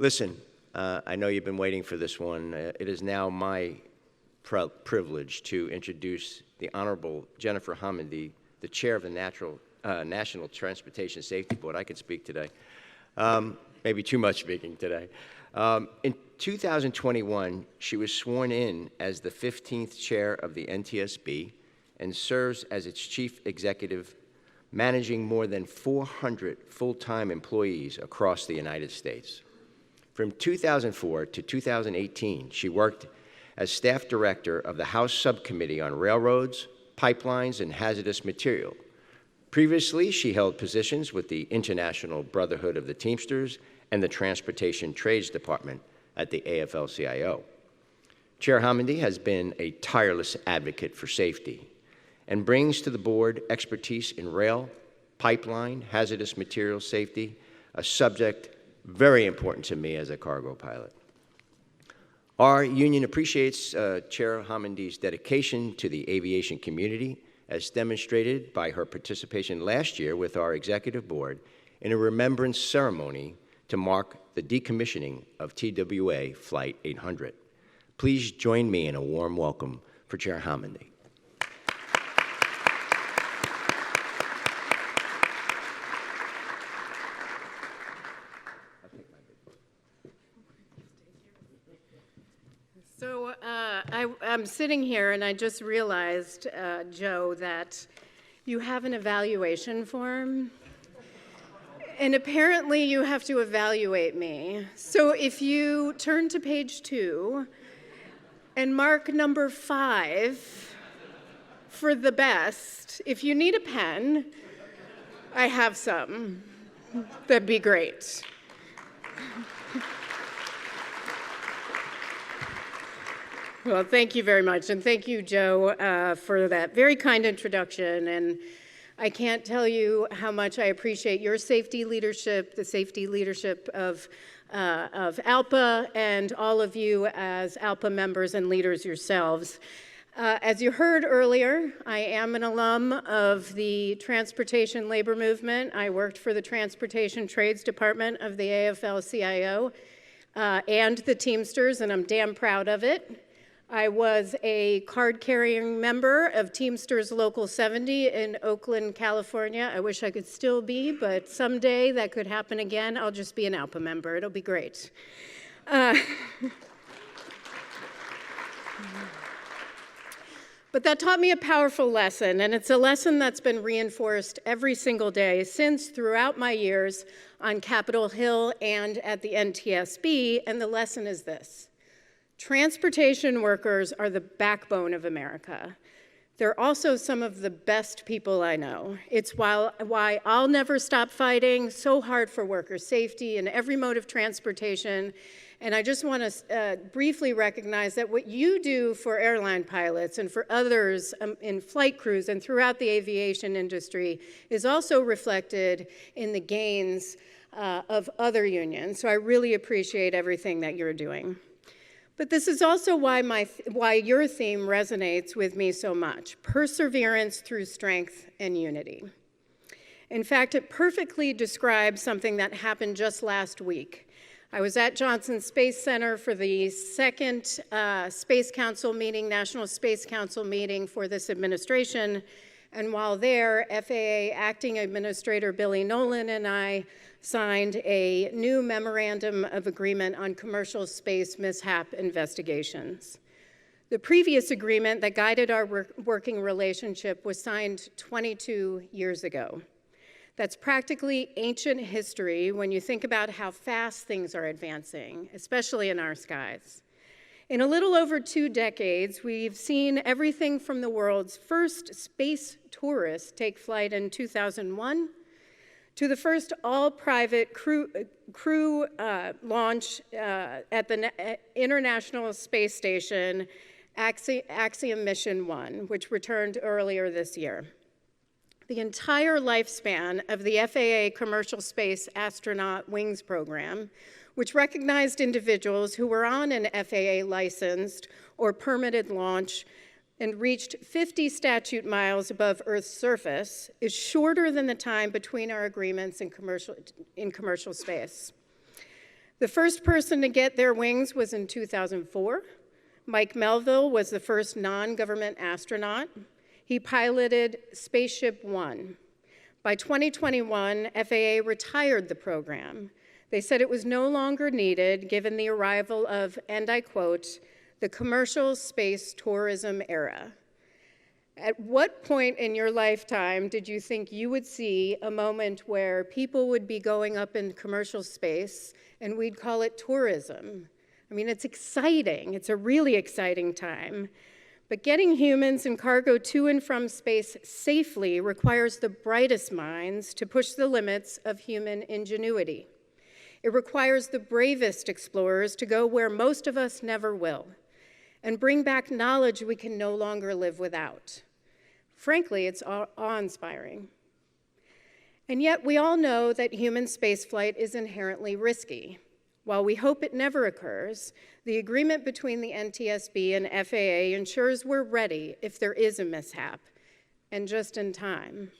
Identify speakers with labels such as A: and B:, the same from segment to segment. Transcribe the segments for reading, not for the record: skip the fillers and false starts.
A: Listen, I know you've been waiting for this one. It is now my privilege to introduce the Honorable Jennifer Homendy, the Chair of the National Transportation Safety Board. I could speak today. Maybe too much speaking today. In 2021, she was sworn in as the 15th Chair of the NTSB and serves as its Chief Executive, managing more than 400 full-time employees across the United States. From 2004 to 2018, she worked as staff director of the House Subcommittee on Railroads, Pipelines, and Hazardous Material. Previously, she held positions with the International Brotherhood of the Teamsters and the Transportation Trades Department at the AFL-CIO. Chair Homendy has been a tireless advocate for safety and brings to the board expertise in rail, pipeline, hazardous material safety, a subject very important to me as a cargo pilot. Our union appreciates Chair Homendy's dedication to the aviation community, as demonstrated by her participation last year with our executive board in a remembrance ceremony to mark the decommissioning of TWA Flight 800. Please join me in a warm welcome for Chair Homendy.
B: So I'm sitting here and I just realized, Joe, that you have an evaluation form. And apparently you have to evaluate me. So if you turn to page 2 and mark number 5 for the best, if you need a pen, I have some. That'd be great. Well, thank you very much, and thank you, Joe, for that very kind introduction. And I can't tell you how much I appreciate your safety leadership, the safety leadership of ALPA, and all of you as ALPA members and leaders yourselves. As you heard earlier, I am an alum of the Transportation Labor Movement. I worked for the Transportation Trades Department of the AFL-CIO and the Teamsters, and I'm damn proud of it. I was a card-carrying member of Teamsters Local 70 in Oakland, California. I wish I could still be, but someday that could happen again. I'll just be an ALPA member. It'll be great. But that taught me a powerful lesson, and it's a lesson that's been reinforced every single day since throughout my years on Capitol Hill and at the NTSB, and the lesson is this. Transportation workers are the backbone of America. They're also some of the best people I know. It's why I'll never stop fighting so hard for worker safety in every mode of transportation. And I just want to briefly recognize that what you do for airline pilots and for others in flight crews and throughout the aviation industry is also reflected in the gains of other unions. So I really appreciate everything that you're doing. But this is also why your theme resonates with me so much, perseverance through strength and unity. In fact, it perfectly describes something that happened just last week. I was at Johnson Space Center for the second Space Council meeting, National Space Council meeting for this administration, and while there, FAA Acting Administrator Billy Nolan and I signed a new memorandum of agreement on commercial space mishap investigations. The previous agreement that guided our working relationship was signed 22 years ago. That's practically ancient history when you think about how fast things are advancing, especially in our skies. In a little over 2 decades, we've seen everything from the world's first space tourists take flight in 2001 to the first all-private crew launch at the International Space Station, Axiom Mission 1, which returned earlier this year. The entire lifespan of the FAA Commercial Space Astronaut Wings program, which recognized individuals who were on an FAA-licensed or permitted launch and reached 50 statute miles above Earth's surface is shorter than the time between our agreements in commercial space. The first person to get their wings was in 2004. Mike Melville was the first non-government astronaut. He piloted Spaceship One. By 2021, FAA retired the program. They said it was no longer needed given the arrival of, and I quote, the commercial space tourism era. At what point in your lifetime did you think you would see a moment where people would be going up in commercial space and we'd call it tourism? I mean, it's exciting. It's a really exciting time. But getting humans and cargo to and from space safely requires the brightest minds to push the limits of human ingenuity. It requires the bravest explorers to go where most of us never will, and bring back knowledge we can no longer live without. Frankly, it's awe-inspiring. And yet, we all know that human spaceflight is inherently risky. While we hope it never occurs, the agreement between the NTSB and FAA ensures we're ready if there is a mishap, and just in time.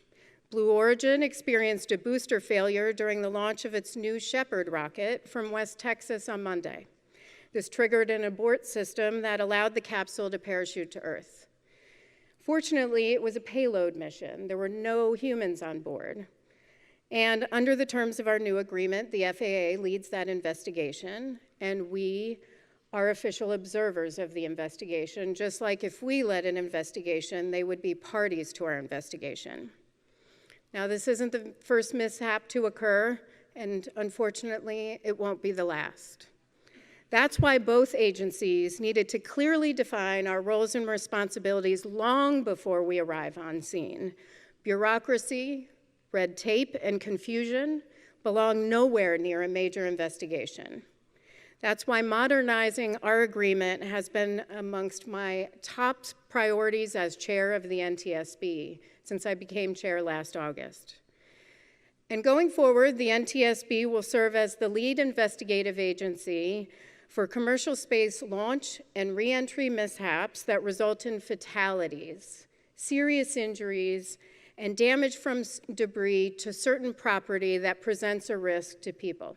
B: Blue Origin experienced a booster failure during the launch of its new Shepard rocket from West Texas on Monday. This triggered an abort system that allowed the capsule to parachute to Earth. Fortunately, it was a payload mission. There were no humans on board. And under the terms of our new agreement, the FAA leads that investigation, and we are official observers of the investigation, just like if we led an investigation, they would be parties to our investigation. Now, this isn't the first mishap to occur, and unfortunately, it won't be the last. That's why both agencies needed to clearly define our roles and responsibilities long before we arrive on scene. Bureaucracy, red tape, and confusion belong nowhere near a major investigation. That's why modernizing our agreement has been amongst my top priorities as chair of the NTSB since I became chair last August. And going forward, the NTSB will serve as the lead investigative agency for commercial space launch and re-entry mishaps that result in fatalities, serious injuries, and damage from debris to certain property that presents a risk to people.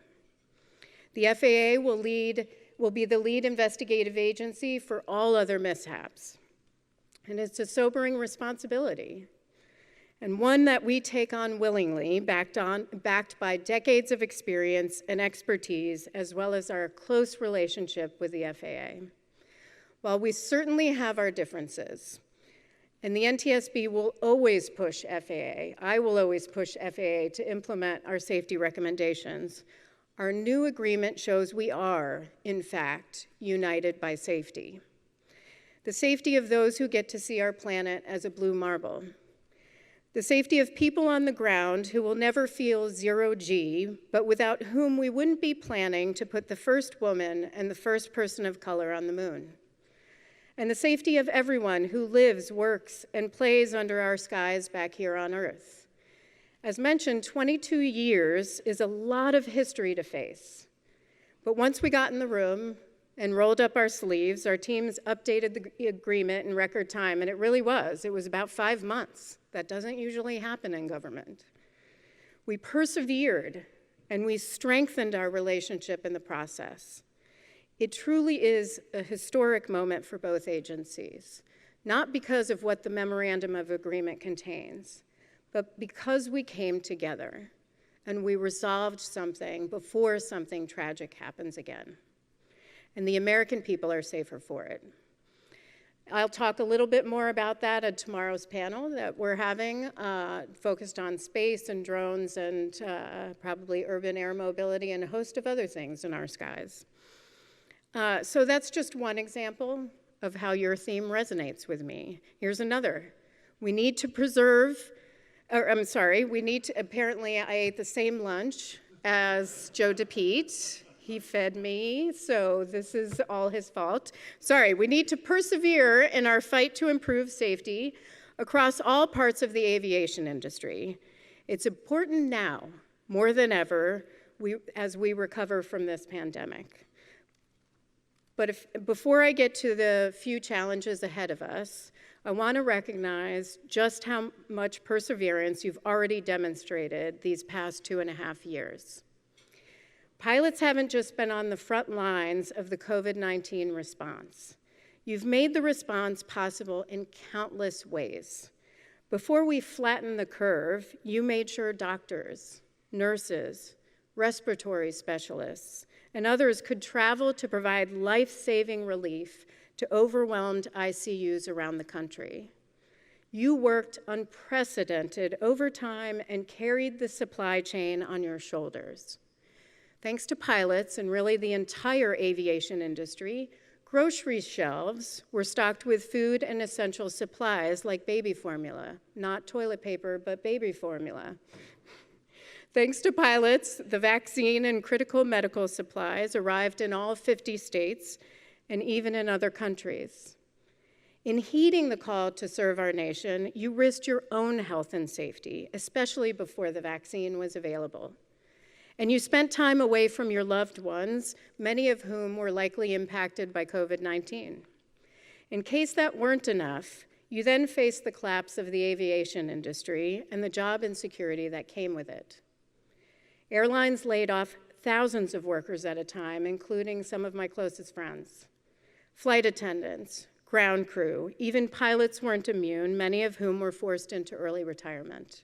B: The FAA will be the lead investigative agency for all other mishaps. And it's a sobering responsibility, and one that we take on willingly, backed by decades of experience and expertise, as well as our close relationship with the FAA. While we certainly have our differences, and the NTSB will always push FAA, I will always push FAA to implement our safety recommendations, our new agreement shows we are, in fact, united by safety. The safety of those who get to see our planet as a blue marble. The safety of people on the ground who will never feel zero G, but without whom we wouldn't be planning to put the first woman and the first person of color on the moon. And the safety of everyone who lives, works, and plays under our skies back here on Earth. As mentioned, 22 years is a lot of history to face. But once we got in the room and rolled up our sleeves, our teams updated the agreement in record time, and it really was. It was about 5 months. That doesn't usually happen in government. We persevered, and we strengthened our relationship in the process. It truly is a historic moment for both agencies, not because of what the Memorandum of Agreement contains, but because we came together and we resolved something before something tragic happens again. And the American people are safer for it. I'll talk a little bit more about that at tomorrow's panel that we're having, focused on space and drones and probably urban air mobility and a host of other things in our skies. So that's just one example of how your theme resonates with me. Here's another. We need to apparently I ate the same lunch as Joe DePete. He fed me, so this is all his fault. Sorry, we need to persevere in our fight to improve safety across all parts of the aviation industry. It's important now, more than ever, as we recover from this pandemic. But before I get to the few challenges ahead of us, I want to recognize just how much perseverance you've already demonstrated these past 2.5 years. Pilots haven't just been on the front lines of the COVID-19 response. You've made the response possible in countless ways. Before we flattened the curve, you made sure doctors, nurses, respiratory specialists, and others could travel to provide life-saving relief to overwhelmed ICUs around the country. You worked unprecedented overtime and carried the supply chain on your shoulders. Thanks to pilots and really the entire aviation industry, grocery shelves were stocked with food and essential supplies like baby formula, not toilet paper, but baby formula. Thanks to pilots, the vaccine and critical medical supplies arrived in all 50 states and even in other countries. In heeding the call to serve our nation, you risked your own health and safety, especially before the vaccine was available. And you spent time away from your loved ones, many of whom were likely impacted by COVID-19. In case that weren't enough, you then faced the collapse of the aviation industry and the job insecurity that came with it. Airlines laid off thousands of workers at a time, including some of my closest friends. Flight attendants, ground crew, even pilots weren't immune, many of whom were forced into early retirement.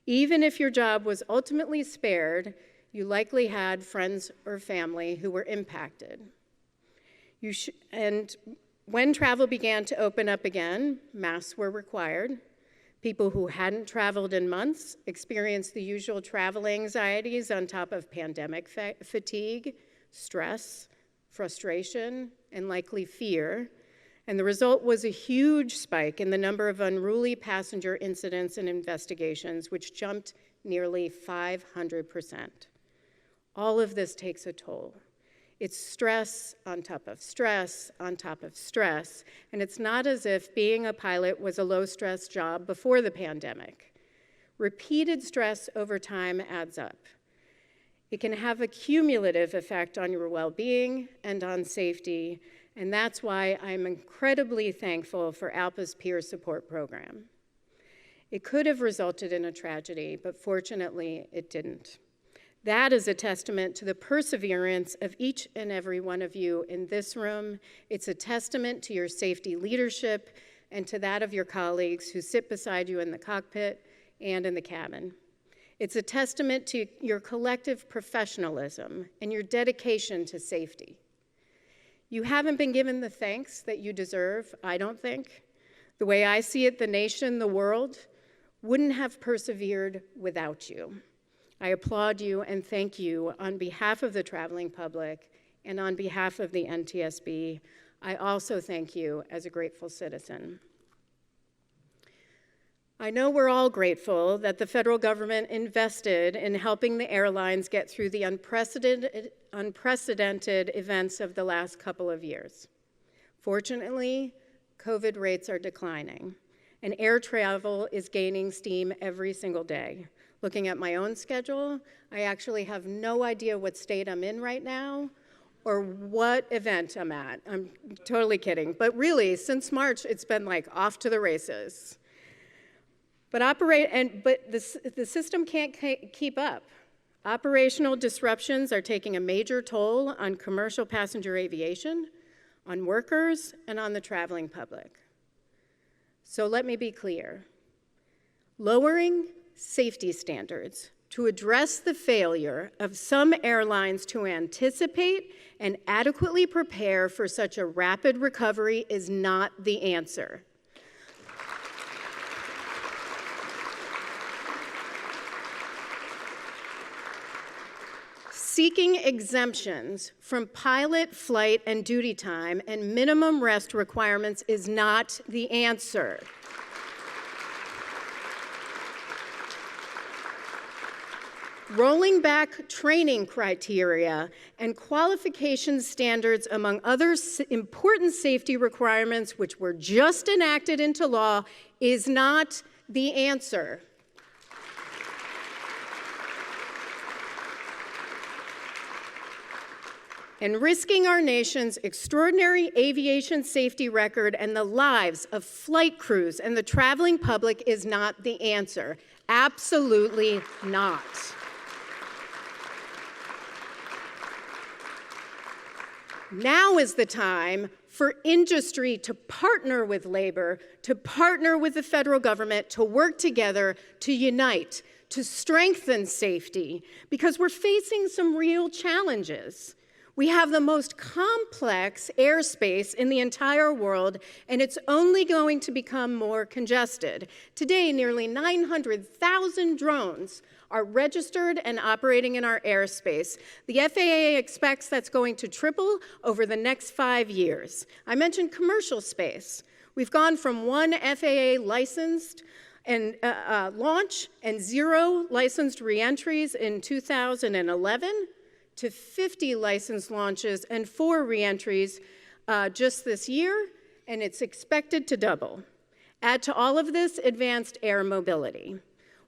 B: Even if your job was ultimately spared, you likely had friends or family who were impacted. And when travel began to open up again, masks were required. People who hadn't traveled in months experienced the usual travel anxieties on top of pandemic fatigue, stress, frustration, and likely fear. And the result was a huge spike in the number of unruly passenger incidents and investigations, which jumped nearly 500%. All of this takes a toll. It's stress on top of stress on top of stress, and it's not as if being a pilot was a low-stress job before the pandemic. Repeated stress over time adds up. It can have a cumulative effect on your well-being and on safety, and that's why I'm incredibly thankful for ALPA's peer support program. It could have resulted in a tragedy, but fortunately it didn't. That is a testament to the perseverance of each and every one of you in this room. It's a testament to your safety leadership and to that of your colleagues who sit beside you in the cockpit and in the cabin. It's a testament to your collective professionalism and your dedication to safety. You haven't been given the thanks that you deserve, I don't think. The way I see it, the nation, the world, wouldn't have persevered without you. I applaud you and thank you on behalf of the traveling public and on behalf of the NTSB. I also thank you as a grateful citizen. I know we're all grateful that the federal government invested in helping the airlines get through the unprecedented events of the last couple of years. Fortunately, COVID rates are declining, and air travel is gaining steam every single day. Looking at my own schedule, I actually have no idea what state I'm in right now or what event I'm at. I'm totally kidding. But really, since March, it's been like off to the races. But the system can't keep up. Operational disruptions are taking a major toll on commercial passenger aviation, on workers, and on the traveling public. So let me be clear. Lowering safety standards to address the failure of some airlines to anticipate and adequately prepare for such a rapid recovery is not the answer. Seeking exemptions from pilot, flight, and duty time and minimum rest requirements is not the answer. Rolling back training criteria and qualification standards, among other important safety requirements which were just enacted into law, is not the answer. And risking our nation's extraordinary aviation safety record and the lives of flight crews and the traveling public is not the answer. Absolutely not. Now is the time for industry to partner with labor, to partner with the federal government, to work together, to unite, to strengthen safety, because we're facing some real challenges. We have the most complex airspace in the entire world, and it's only going to become more congested. Today, nearly 900,000 drones are registered and operating in our airspace. The FAA expects that's going to triple over the next 5 years. I mentioned commercial space. We've gone from one FAA licensed and launch and 0 licensed reentries in 2011 to 50 licensed launches and 4 reentries just this year, and it's expected to double. Add to all of this advanced air mobility.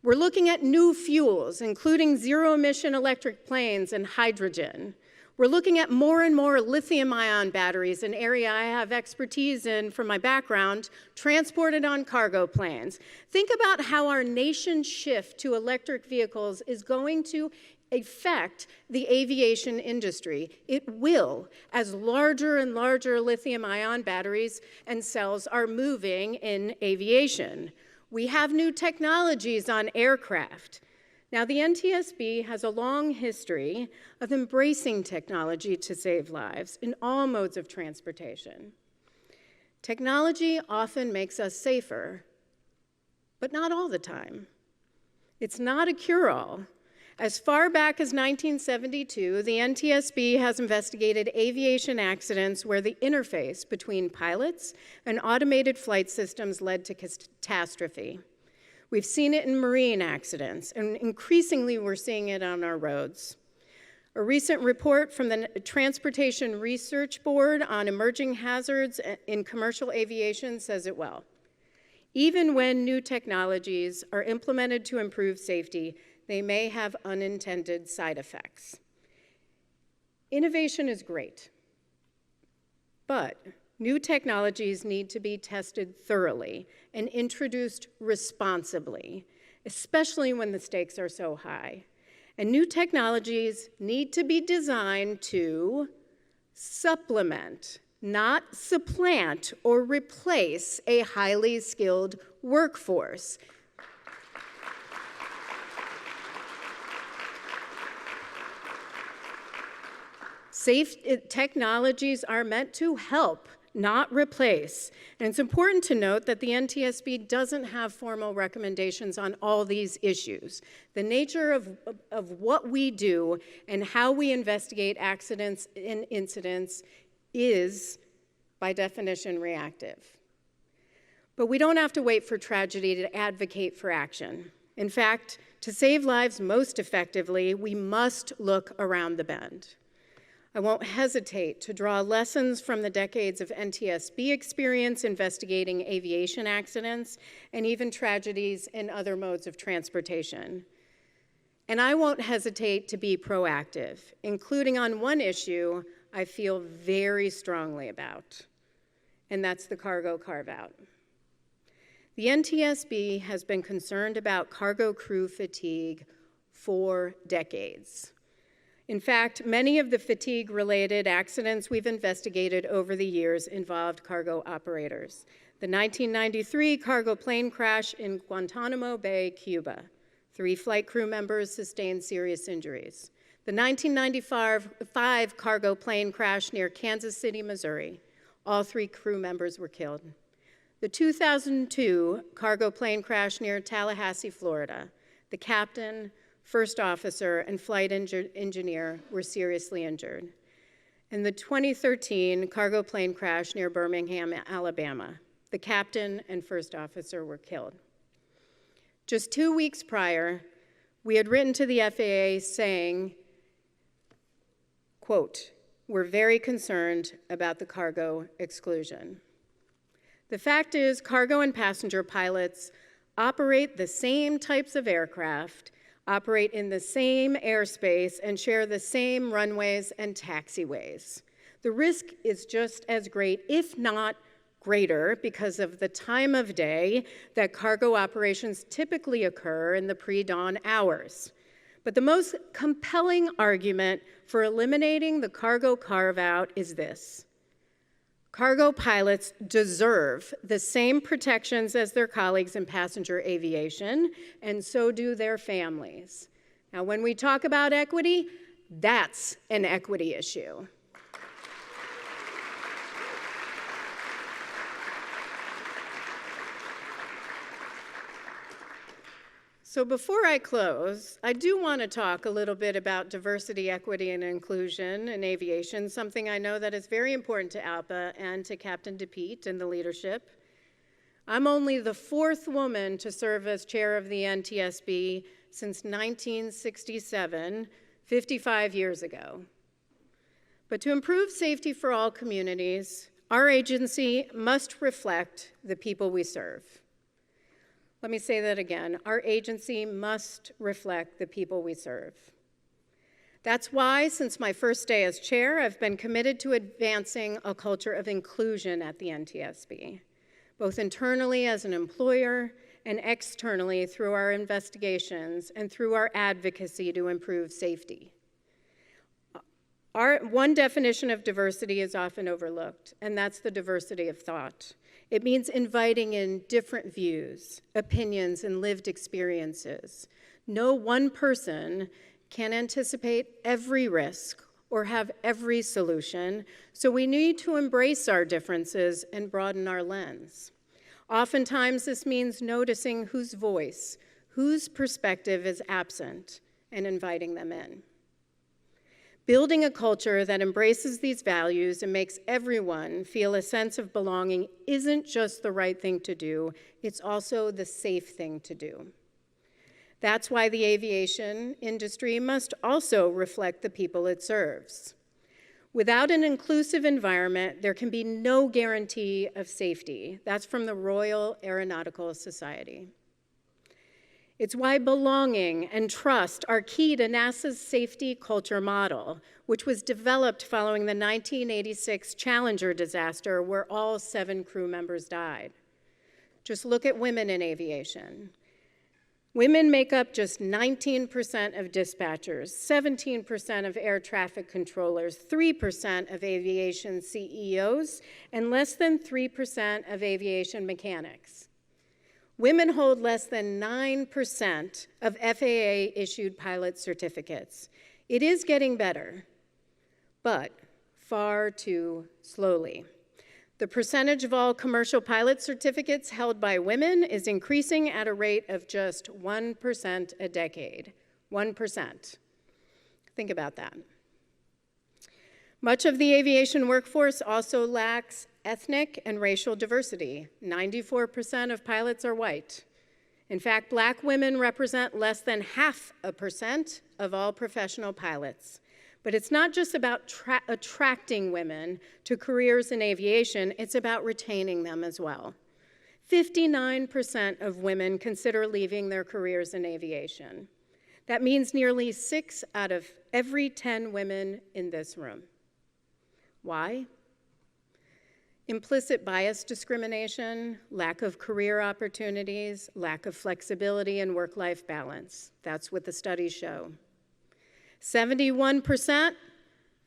B: We're looking at new fuels, including zero-emission electric planes and hydrogen. We're looking at more and more lithium-ion batteries, an area I have expertise in from my background, transported on cargo planes. Think about how our nation's shift to electric vehicles is going to affect the aviation industry. It will, as larger and larger lithium-ion batteries and cells are moving in aviation. We have new technologies on aircraft. Now, the NTSB has a long history of embracing technology to save lives in all modes of transportation. Technology often makes us safer, but not all the time. It's not a cure-all. As far back as 1972, the NTSB has investigated aviation accidents where the interface between pilots and automated flight systems led to catastrophe. We've seen it in marine accidents, and increasingly we're seeing it on our roads. A recent report from the Transportation Research Board on emerging hazards in commercial aviation says it well. Even when new technologies are implemented to improve safety, they may have unintended side effects. Innovation is great, but new technologies need to be tested thoroughly and introduced responsibly, especially when the stakes are so high. And new technologies need to be designed to supplement, not supplant or replace a highly skilled workforce. Safe technologies are meant to help, not replace. And it's important to note that the NTSB doesn't have formal recommendations on all these issues. The nature of what we do and how we investigate accidents and incidents is, by definition, reactive. But we don't have to wait for tragedy to advocate for action. In fact, to save lives most effectively, we must look around the bend. I won't hesitate to draw lessons from the decades of NTSB experience investigating aviation accidents and even tragedies in other modes of transportation. And I won't hesitate to be proactive, including on one issue I feel very strongly about, and that's the cargo carve-out. The NTSB has been concerned about cargo crew fatigue for decades. In fact, many of the fatigue-related accidents we've investigated over the years involved cargo operators. The 1993 cargo plane crash in Guantanamo Bay, Cuba. 3 flight crew members sustained serious injuries. The 1995 cargo plane crash near Kansas City, Missouri. All 3 crew members were killed. The 2002 cargo plane crash near Tallahassee, Florida. The captain, first officer, and flight engineer were seriously injured. And the 2013 cargo plane crash near Birmingham, Alabama. The captain and first officer were killed. Just 2 weeks prior, we had written to the FAA saying, quote, "We're very concerned about the cargo exclusion." The fact is, cargo and passenger pilots operate the same types of aircraft operate in the same airspace, and share the same runways and taxiways. The risk is just as great, if not greater, because of the time of day that cargo operations typically occur in the pre-dawn hours. But the most compelling argument for eliminating the cargo carve-out is this: cargo pilots deserve the same protections as their colleagues in passenger aviation, and so do their families. Now, when we talk about equity, that's an equity issue. So before I close, I do want to talk a little bit about diversity, equity, and inclusion in aviation, something I know that is very important to ALPA and to Captain DePete and the leadership. I'm only the 4th woman to serve as chair of the NTSB since 1967, 55 years ago. But to improve safety for all communities, our agency must reflect the people we serve. Let me say that again. Our agency must reflect the people we serve. That's why, since my first day as chair, I've been committed to advancing a culture of inclusion at the NTSB, both internally as an employer and externally through our investigations and through our advocacy to improve safety. One definition of diversity is often overlooked, and that's the diversity of thought. It means inviting in different views, opinions, and lived experiences. No one person can anticipate every risk or have every solution, so we need to embrace our differences and broaden our lens. Oftentimes, this means noticing whose voice, whose perspective is absent, and inviting them in. Building a culture that embraces these values and makes everyone feel a sense of belonging isn't just the right thing to do, it's also the safe thing to do. That's why the aviation industry must also reflect the people it serves. Without an inclusive environment, there can be no guarantee of safety. That's from the Royal Aeronautical Society. It's why belonging and trust are key to NASA's safety culture model, which was developed following the 1986 Challenger disaster, where all 7 crew members died. Just look at women in aviation. Women make up just 19% of dispatchers, 17% of air traffic controllers, 3% of aviation CEOs, and less than 3% of aviation mechanics. Women hold less than 9% of FAA-issued pilot certificates. It is getting better, but far too slowly. The percentage of all commercial pilot certificates held by women is increasing at a rate of just 1% a decade. 1%. Think about that. Much of the aviation workforce also lacks ethnic and racial diversity. 94% of pilots are white. In fact, Black women represent less than 0.5% of all professional pilots. But it's not just about attracting women to careers in aviation, it's about retaining them as well. 59% of women consider leaving their careers in aviation. That means nearly 6 out of every 10 women in this room. Why? Implicit bias discrimination, lack of career opportunities, lack of flexibility and work-life balance. That's what the studies show. 71%,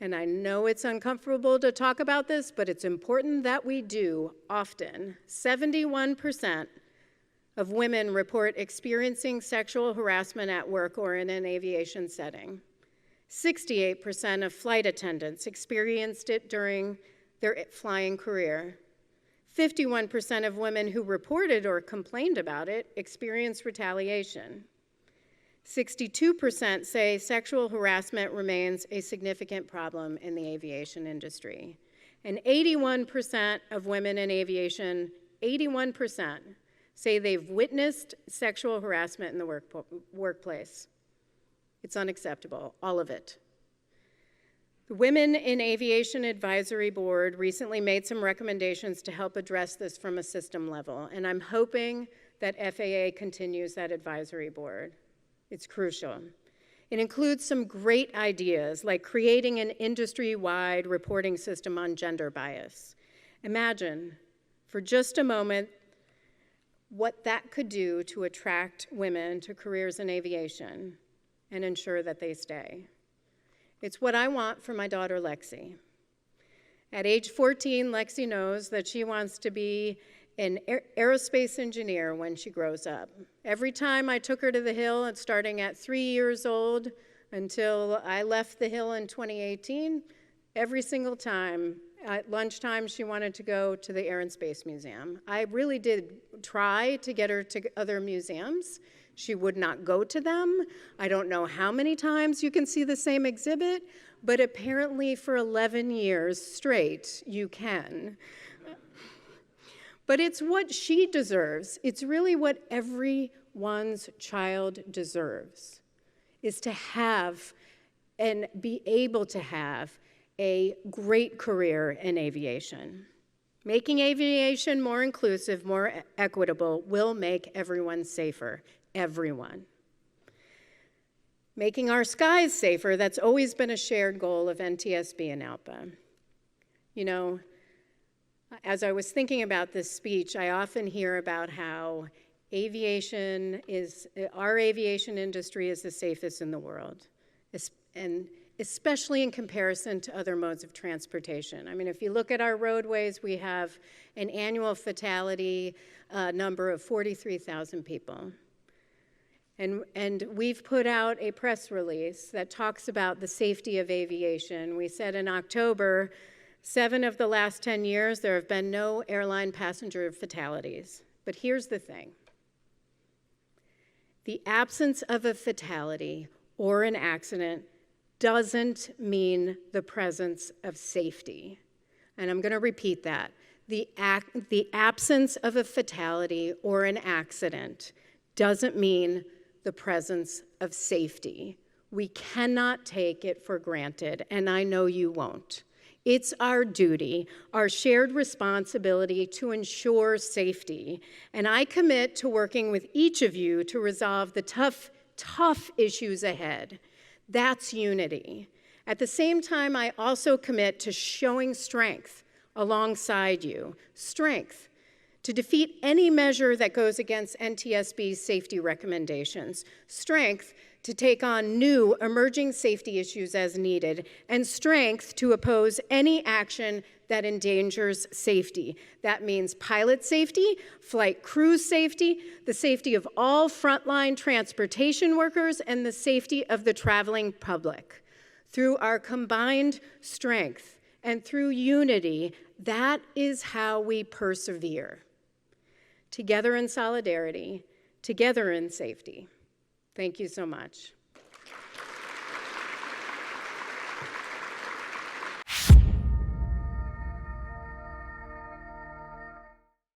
B: and I know it's uncomfortable to talk about this, but it's important that we do often. 71% of women report experiencing sexual harassment at work or in an aviation setting. 68% of flight attendants experienced it during their flying career. 51% of women who reported or complained about it experienced retaliation. 62% say sexual harassment remains a significant problem in the aviation industry. And 81% of women in aviation, 81%, say they've witnessed sexual harassment in the workplace. It's unacceptable, all of it. The Women in Aviation Advisory Board recently made some recommendations to help address this from a system level, and I'm hoping that FAA continues that advisory board. It's crucial. It includes some great ideas, like creating an industry-wide reporting system on gender bias. Imagine, for just a moment, what that could do to attract women to careers in aviation and ensure that they stay. It's what I want for my daughter, Lexi. At age 14, Lexi knows that she wants to be an aerospace engineer when she grows up. Every time I took her to the Hill, starting at 3 years old until I left the Hill in 2018, every single time at lunchtime she wanted to go to the Air and Space Museum. I really did try to get her to other museums. She would not go to them. I don't know how many times you can see the same exhibit, but apparently for 11 years straight, you can. But it's what she deserves. It's really what everyone's child deserves, is to have and be able to have a great career in aviation. Making aviation more inclusive, more equitable will make everyone safer, everyone. Making our skies safer, that's always been a shared goal of NTSB and ALPA. You know, as I was thinking about this speech, I often hear about how our aviation industry is the safest in the world, and especially in comparison to other modes of transportation. I mean, if you look at our roadways, we have an annual fatality number of 43,000 people. And we've put out a press release that talks about the safety of aviation. We said in October, 7 of the last 10 years, there have been no airline passenger fatalities. But here's the thing. The absence of a fatality or an accident doesn't mean the presence of safety. And I'm going to repeat that. The absence of a fatality or an accident doesn't mean the presence of safety. We cannot take it for granted, and I know you won't. It's our duty, our shared responsibility to ensure safety. And I commit to working with each of you to resolve the tough issues ahead. That's unity. At the same time, I also commit to showing strength alongside you. Strength to defeat any measure that goes against NTSB's safety recommendations. Strength to take on new emerging safety issues as needed, and strength to oppose any action that endangers safety. That means pilot safety, flight crew safety, the safety of all frontline transportation workers, and the safety of the traveling public. Through our combined strength and through unity, that is how we persevere. Together in solidarity, together in safety. Thank you so much.